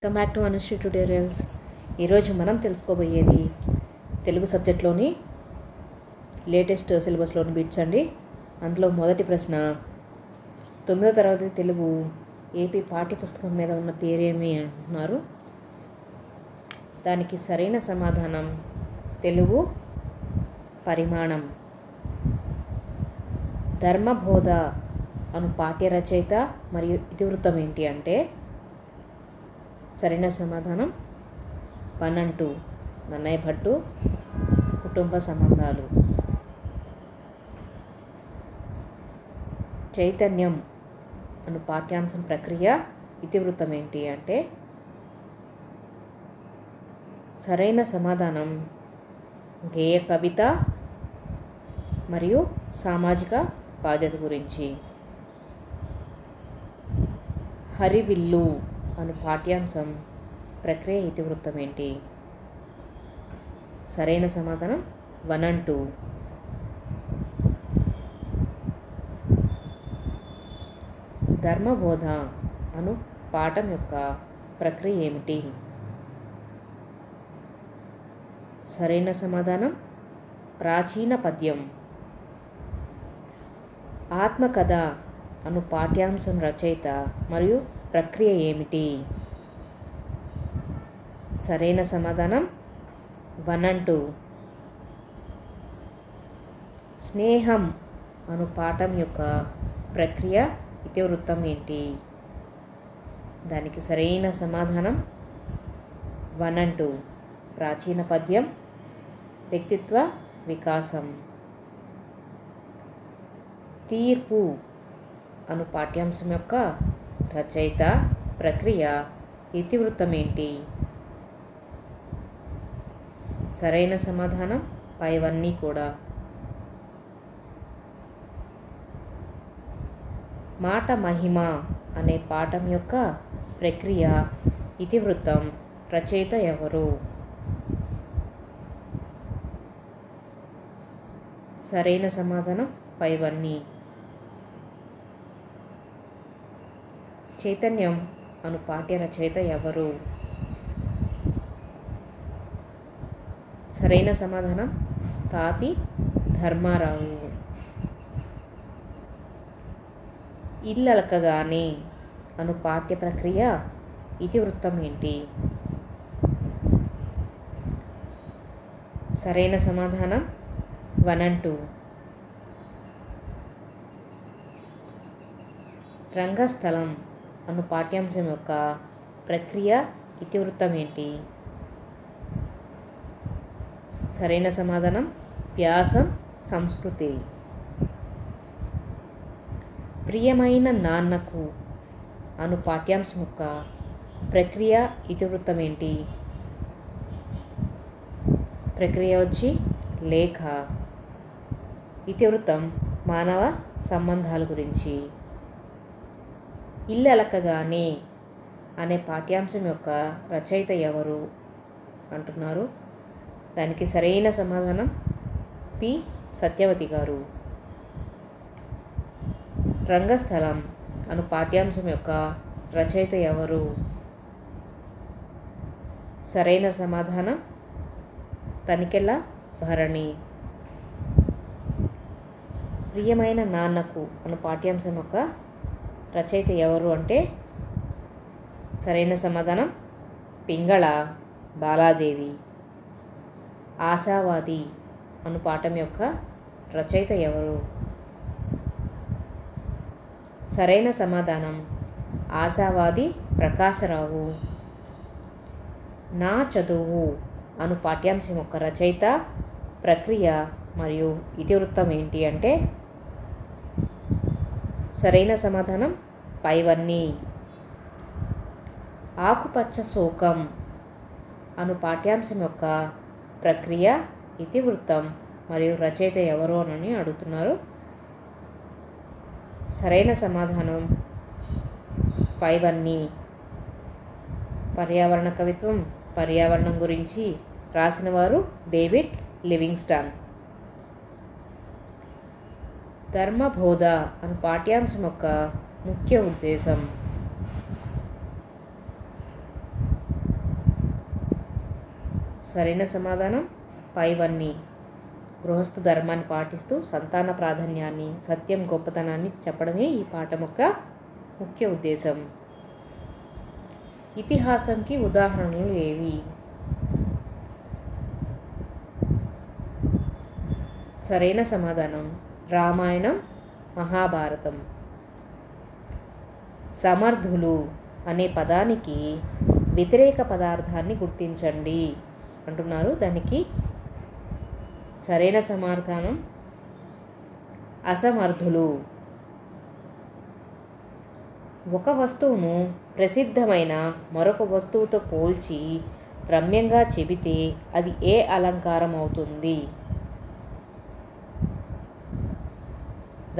Come back to Anusri tutorials. ఈరోజు మనం తెలుసుకోబోయేది Telugu సబ్జెక్ట్లోని latest సిలబస్లోని bits అండి. అందులో మొదటి ప్రశ్న, 9వ తరగతి తెలుగు ఏపీ పాఠ్యపుస్తకం మీద ఉన్న పేరేమి అంటున్నారు. దానికి సరైన సమాధానం తెలుగు పరిమాణం. ధర్మబోధ అను పాఠ్య రచయిత మరియు ఇతివృత్తం ఏంటి అంటే సరైన సమాధానం 1 and 2 నన్నయ్య భట్టు. కుటుంబ సంబంధాలు. చైతన్యం అను పాఠ్యాంశం ప్రక్రియ ఇతివృత్తం ఏంటి అంటే సరైన సమాధానం గేయ కవిత మరియు సామాజిక బాధ్యత గురించి. హరివిల్లు అను పాఠ్యాంశం ప్రక్రియ ఇతివృత్తం ఏంటి? సరైన సమాధానం 1 and 2. ధర్మబోధ అను పాఠం యొక్క ప్రక్రియ ఏమిటి? సరైన సమాధానం ప్రాచీన పద్యం. ఆత్మకథ అను పాఠ్యాంశం రచయిత మరియు ప్రక్రియ ఏమిటి? సరైన సమాధానం 1 and 2. స్నేహం అను పాఠం యొక్క ప్రక్రియ ఇతివృత్తం ఏంటి? దానికి సరైన సమాధానం 1 and 2. ప్రాచీన పద్యం. వ్యక్తిత్వ వికాసం. తీర్పు అను పాఠ్యాంశం యొక్క రచయిత ప్రక్రియ ఇతివృత్తం ఏంటి? సరైన సమాధానం పైవన్నీ కూడా. మాట మహిమ అనే పాఠం యొక్క ప్రక్రియ ఇతివృత్తం రచయిత ఎవరు? సరైన సమాధానం పైవన్నీ. చైతన్యం అను పాఠ్య రచయిత ఎవరు? సరైన సమాధానం తాపి ధర్మారావు. ఇల్లలకగానే అను పాఠ్య ప్రక్రియ ఇతివృత్తం ఏంటి? సరైన సమాధానం 1 and 2. రంగస్థలం అను పాఠ్యాంశం యొక్క ప్రక్రియ ఇతివృత్తం ఏంటి? సరైన సమాధానం వ్యాసం సంస్కృతి. ప్రియమైన నాన్నకు అను పాఠ్యాంశం యొక్క ప్రక్రియ ఇతివృత్తం ఏంటి? ప్రక్రియ వచ్చి లేఖ. ఇతివృత్తం మానవ సంబంధాల గురించి. ఇల్లలకగానే అనే పాఠ్యాంశం యొక్క రచయిత ఎవరు అంటున్నారు. దానికి సరైన సమాధానం పి సత్యవతి గారు. రంగస్థలం అను పాఠ్యాంశం యొక్క రచయిత ఎవరు? సరైన సమాధానం తనికెళ్ళ భరణి. ప్రియమైన నాన్నకు అను పాఠ్యాంశం యొక్క రచయిత ఎవరు అంటే సరైన సమాధానం పింగళ బాలాదేవి. ఆశావాది అను పాఠం యొక్క రచయిత ఎవరు? సరైన సమాధానం ఆశావాది ప్రకాశరావు. నా చదువు అను పాఠ్యాంశం యొక్క రచయిత ప్రక్రియ మరియు ఇతివృత్తం ఏంటి అంటే సరైన సమాధానం పైవన్నీ. ఆకుపచ్చ శోకం అను పాఠ్యాంశం యొక్క ప్రక్రియ ఇతివృత్తం మరియు రచయిత ఎవరు అని అడుగుతున్నారు. సరైన సమాధానం పైవన్నీ. పర్యావరణ కవిత్వం, పర్యావరణం గురించి రాసిన వారు డేవిడ్ లివింగ్స్టన్. ధర్మబోధ అను పాఠ్యాంశం యొక్క ముఖ్య ఉద్దేశం. సరైన సమాధానం పైవన్నీ. గృహస్థ ధర్మాన్ని పాటిస్తూ సంతాన ప్రాధాన్యాన్ని, సత్యం గొప్పతనాన్ని చెప్పడమే ఈ పాఠం యొక్క ముఖ్య ఉద్దేశం. ఇతిహాసంకి ఉదాహరణలు ఏవి? సరైన సమాధానం రామాయణం, మహాభారతం. సమర్థులు అనే పదానికి వ్యతిరేక పదార్థాన్ని గుర్తించండి అంటున్నారు. దానికి సరైన సమాధానం అసమర్థులు. ఒక వస్తువును ప్రసిద్ధమైన మరొక వస్తువుతో పోల్చి రమ్యంగా చెబితే అది ఏ అలంకారం అవుతుంది?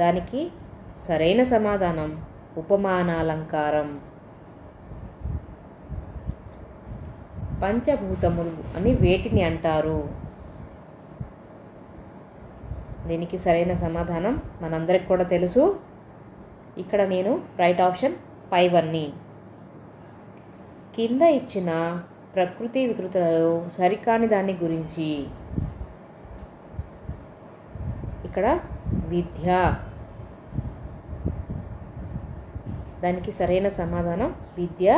దానికి సరైన సమాధానం ఉపమానాలంకారం. పంచభూతములు అని వేటిని అంటారు? దీనికి సరైన సమాధానం మనందరికి కూడా తెలుసు. ఇక్కడ నేను రైట్ ఆప్షన్ పైవన్నీ. కింద ఇచ్చిన ప్రకృతి వికృతులలో సరికాని దాని గురించి. ఇక్కడ విద్య. దానికి సరైన సమాధానం విద్య.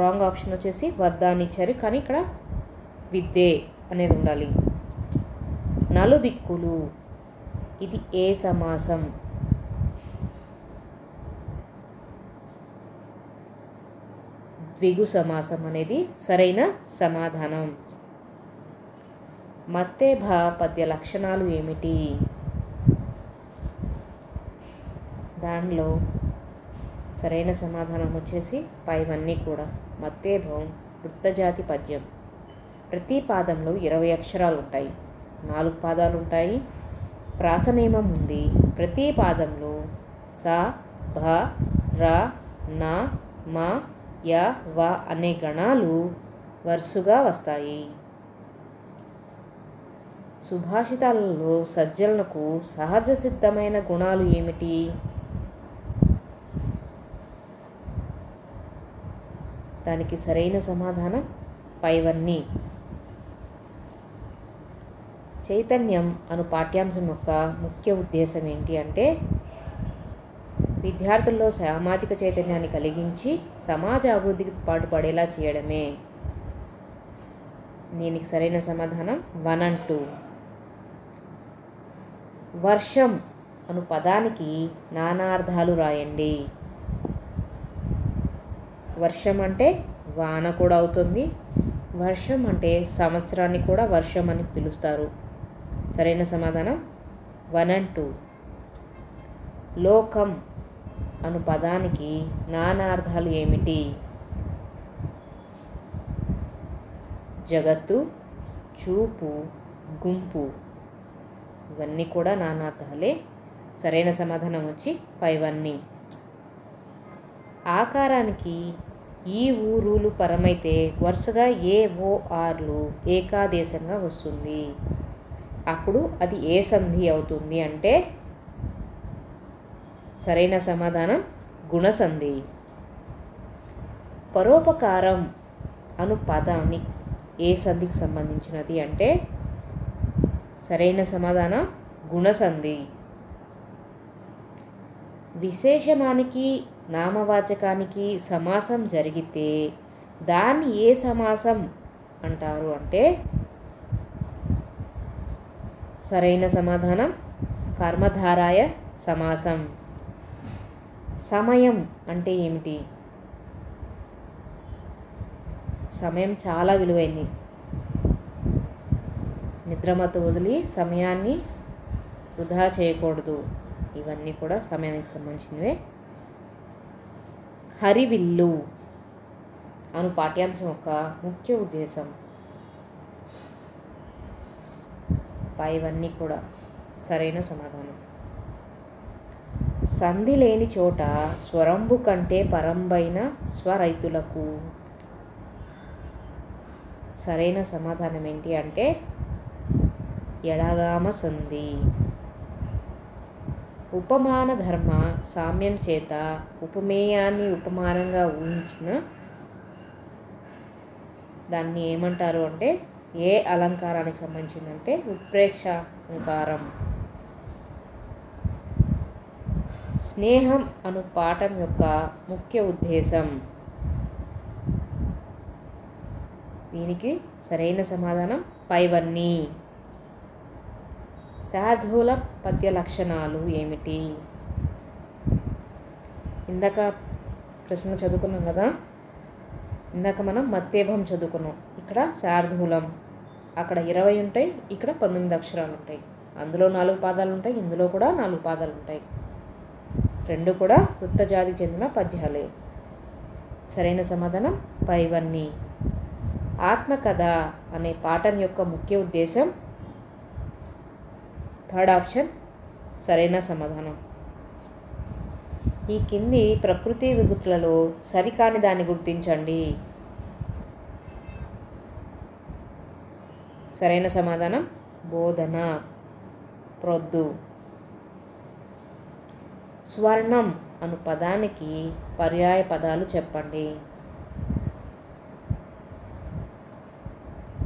రాంగ్ ఆప్షన్ వచ్చేసి వద్ద అని ఇచ్చారు, కానీ ఇక్కడ విద్యే అనేది ఉండాలి. నలుదిక్కులు ఇది ఏ సమాసం? ద్విగు సమాసం అనేది సరైన సమాధానం. మత్తేభ పద్య లక్షణాలు ఏమిటి? దానిలో సరైన సమాధానం వచ్చేసి పైవన్నీ కూడా. మత్తేభం వృత్తజాతి పద్యం. ప్రతి పాదంలో 20 అక్షరాలు ఉంటాయి. 4 పాదాలు ఉంటాయి. ప్రాస నియమం ఉంది. ప్రతి పాదంలో స, భ, ర, న, మ, య, వ అనే గణాలు వరుసగా వస్తాయి. సుభాషితాలలో సజ్జనులకు సహజ సిద్ధమైన గుణాలు ఏమిటి? దానికి సరైన సమాధానం పైవన్నీ. చైతన్యం అను పాఠ్యాంశం యొక్క ముఖ్య ఉద్దేశం ఏంటి అంటే విద్యార్థుల్లో సామాజిక చైతన్యాన్ని కలిగించి సమాజ అభివృద్ధికి పాటుపడేలా చేయడమే. దీనికి సరైన సమాధానం 1 and 2. వర్షం అను పదానికి నానార్థాలు రాయండి. వర్షం అంటే వాన కూడా అవుతుంది. వర్షం అంటే సంవత్సరాన్ని కూడా వర్షం అని పిలుస్తారు. సరైన సమాధానం 1 and 2. లోకం అను పదానికి నానార్థాలు ఏమిటి? జగత్తు, చూపు, గుంపు ఇవన్నీ కూడా నానార్థాలే. సరైన సమాధానం వచ్చి పైవన్నీ. ఆకారానికి ఈ ఊరులు పరమైతే వరుసగా ఏ ఓ ఆర్లు ఏకాదేశంగా వస్తుంది. అప్పుడు అది ఏ సంధి అవుతుంది అంటే సరైన సమాధానం గుణసంధి. పరోపకారం అను పదాన్ని ఏ సంధికి సంబంధించినది అంటే సరైన సమాధానం గుణసంధి. విశేషణానికి నామవాచకానికి సమాసం జరిగితే దాన్ని ఏ సమాసం అంటారు అంటే సరైన సమాధానం కర్మధారాయ సమాసం. సమయం అంటే ఏమిటి? సమయం చాలా విలువైంది. నిద్రమత్తు వదిలి సమయాన్ని వృధా చేయకూడదు. ఇవన్నీ కూడా సమయానికి సంబంధించినవే. హరివిల్లు అను పాఠ్యాంశం యొక్క ముఖ్య ఉద్దేశం. పైవన్నీ కూడా సరైన సమాధానం. సంధి లేని చోట స్వరంబు కంటే పరంబైన స్వరైతులకు. సరైన సమాధానం ఏంటి అంటే ఎడగామ సంధి. ఉపమాన ధర్మ సామ్యం చేత ఉపమేయాన్ని ఉపమానంగా ఊహించిన దాన్ని ఏమంటారు అంటే ఏ అలంకారానికి సంబంధించిందంటే ఉత్ప్రేక్ష అలంకారం. స్నేహం అను పాఠం యొక్క ముఖ్య ఉద్దేశం. దీనికి సరైన సమాధానం పైవన్నీ. శార్దూల పద్య లక్షణాలు ఏమిటి? ఇందాక ప్రశ్న చదువుకున్నాం కదా, ఇందాక మనం మత్తేభం చదువుకున్నాం. ఇక్కడ శార్దూలం, అక్కడ 20 ఉంటాయి, ఇక్కడ 19 అక్షరాలు ఉంటాయి. అందులో 4 పాదాలు ఉంటాయి, ఇందులో కూడా 4 పాదాలు ఉంటాయి. రెండు కూడా వృత్త జాతికి చెందిన పద్యాలే. సరైన సమాధానం పైవన్నీ. ఆత్మకథ అనే పాఠం యొక్క ముఖ్య ఉద్దేశం. థర్డ్ ఆప్షన్ సరైన సమాధానం. ఈ కింది ప్రకృతి విభూతులలో సరికాని దాన్ని గుర్తించండి. సరైన సమాధానం బోధన, ప్రొద్దు. స్వర్ణం అను పదానికి పర్యాయ పదాలు చెప్పండి.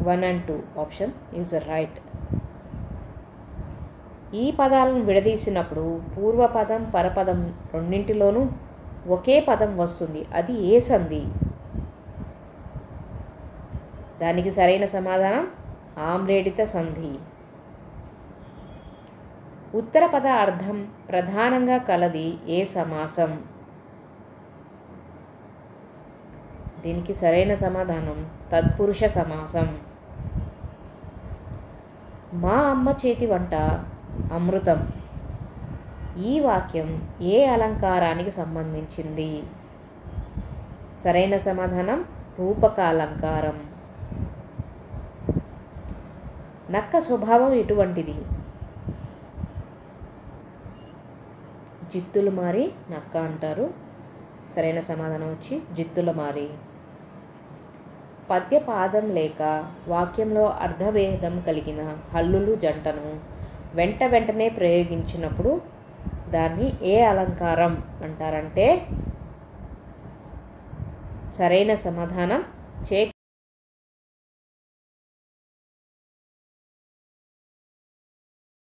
1 and 2 ఆప్షన్ ఈజ్ రైట్. ఈ పదాలను విడదీసినప్పుడు పూర్వపదం పరపదం రెండింటిలోనూ ఒకే పదం వస్తుంది. అది ఏ సంధి? దానికి సరైన సమాధానం ఆమ్రేడిత సంధి. ఉత్తర పద అర్థం ప్రధానంగా కలది ఏ సమాసం? దీనికి సరైన సమాధానం తత్పురుష సమాసం. మా అమ్మ చేతి వంట అమృతం. ఈ వాక్యం ఏ అలంకారానికి సంబంధించింది? సరైన సమాధానం రూపక అలంకారం. నక్క స్వభావం ఎటువంటిది? జిత్తులు మారి నక్క అంటారు. సరైన సమాధానం వచ్చి జిత్తుల మారి. పద్యపాదం లేక వాక్యంలో అర్థభేదం కలిగిన హల్లులు జంటను వెంటనే ప్రయోగించినప్పుడు దాన్ని ఏ అలంకారం అంటారంటే సరైన సమాధానం